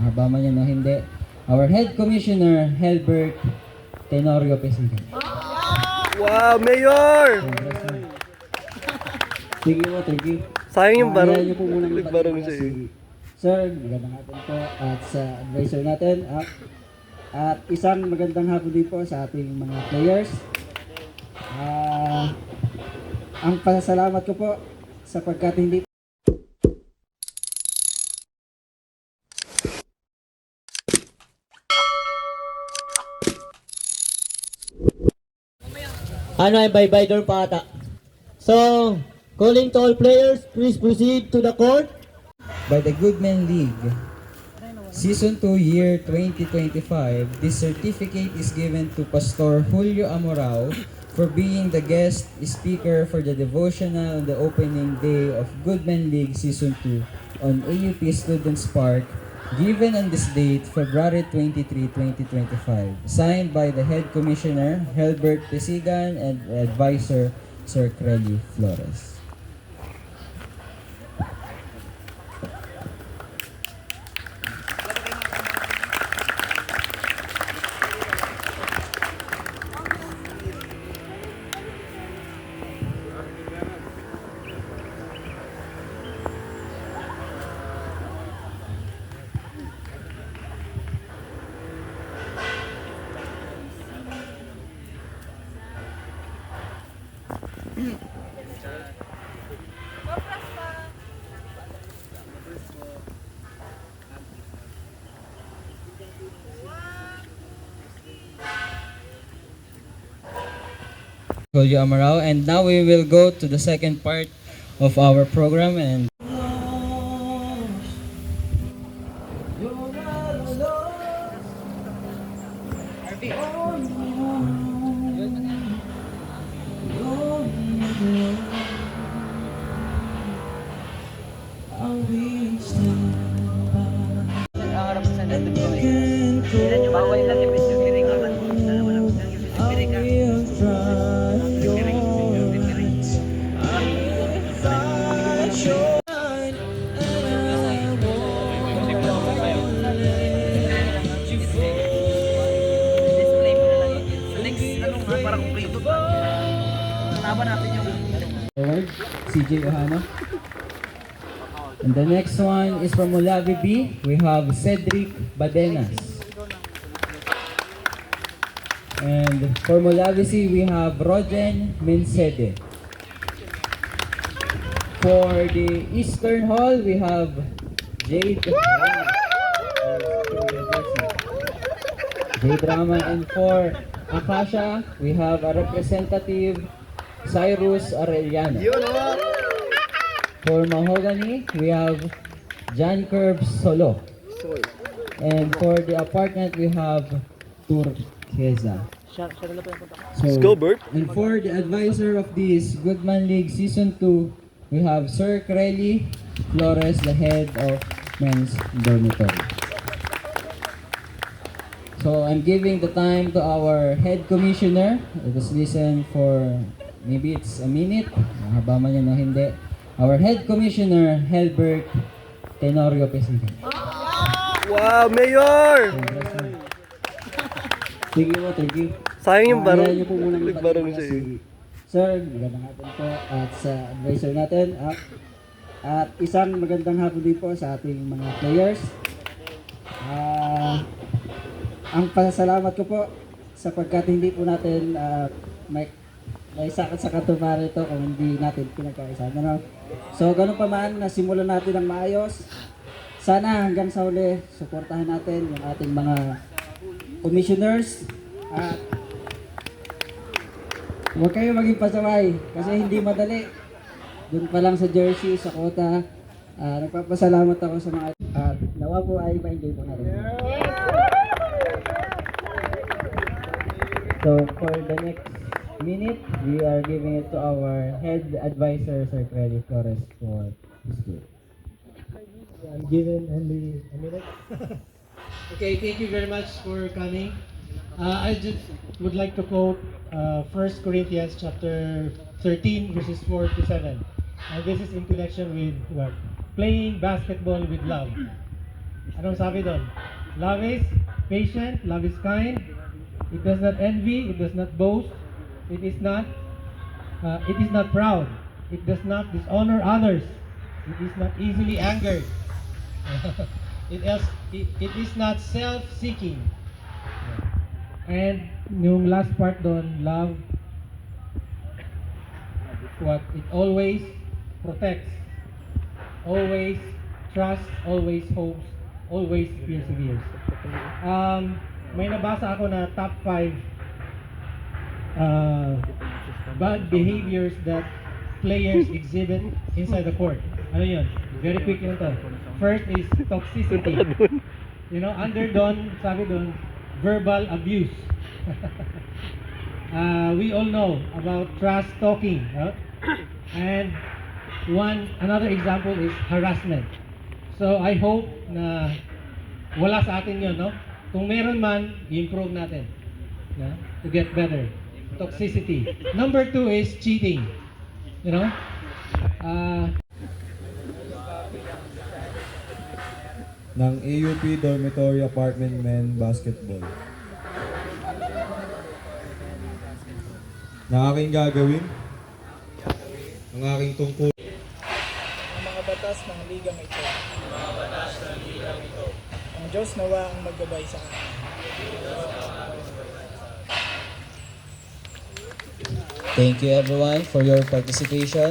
mahaba man yan o hindi, our Head Commissioner, Helbert Tenorio Pesigan. Wow, Mayor! Sige po, thank you. Sayang yung barong. Ayan niyo po munang Nagbarong magpapalala siya eh. Sir, magandang hapon po at sa advisor natin. At isang magandang hapon din po sa ating mga players. Ang pasasalamat ko po sapagkat hindi Ano ay bye-bye doon pa ata. So, calling to all players, please proceed to the court. by the Goodman League. Season 2, year 2025, this certificate is given to Pastor Julio Amorao for being the guest speaker for the devotional on the opening day of Goodman League Season 2 on AUP Students Park, given on this date, February 23, 2025. Signed by the Head Commissioner, Helbert Pesigan, and Advisor, Sir Crelly Flores. Julio Amaral, and now we will go to the second part of our program. And Bawal lang yung video kiring naman. Display mo na lang yun. Sa next, parang kumplito ba? Kalaban natin yung forward, CJ Ohano. And the next one is from Mulabi B. We have Cedric Badenas. And for Mulabi C, we have Rogen Mensede. For the Eastern Hall, we have Jade Drama. And for Akasha, we have a representative, Cyrus Arellano. For Mahogany, we have John Curbs Solo. And for the apartment, we have Turquesa. Let's go, Bert. And for the advisor of this Goodman League Season 2, we have Sir Crelly Flores, the head of Men's Dormitory. So I'm giving the time to our head commissioner. Let us listen for maybe it's a minute. Mahaba man yan o hindi. Our head commissioner, Helbert Tenorio Pesigan. Wow, Mayor! Sige po, thank you. Sayang yung barong. Ayan niyo po munang Nagbarong magpapalala siya eh. Sir, magandang hapon po at sa advisor natin. At isang magandang hapon din po sa ating mga players. Ang pasasalamat ko po sapagkat hindi po natin may sakat sa katuparan ito kung hindi natin pinagkaisa. Ano? So, ganun pa man, nasimulan natin ang maayos. Sana hanggang sa huli, suportahan natin yung ating mga commissioners. At huwag kayo maging pasaway kasi hindi madali. Doon pa lang sa jersey, sa kota. Nagpapasalamat ako sa mga at nawa po ay ma-enjoy po natin. So for the next minute, we are giving it to our head advisor, Sir Crelly Flores, for this tour. I'm given only a minute. Okay, thank you very much for coming. I just would like to quote 1 Corinthians chapter 13 verses 4 to 7. And this is in connection with what? Playing basketball with love. Anong sabi doon? Love is patient, love is kind, it does not envy, it does not boast, it is not proud, it does not dishonor others, it is not easily angered, it is not self-seeking. And yung last part doon, love, what? It always protects, always trusts, always hopes, always perseveres. May nabasa ako na top 5 bad behaviors that players exhibit inside the court. Ano yun? Very quick lang to. First is toxicity. You know, under doon, sabi doon, verbal abuse. We all know about trash talking. And another example is harassment. So I hope na wala sa atin yun, no? Kung meron man, i-improve natin. Yeah? To get better. Toxicity. Number 2 is cheating. You know? Ng AUP Dormitory Apartment Men Basketball. Na aking gagawin, ang aking tungkol. Ang mga batas ng ligang ito. Ang Diyos nawa ang maggabay sa akin. Thank you everyone for your participation.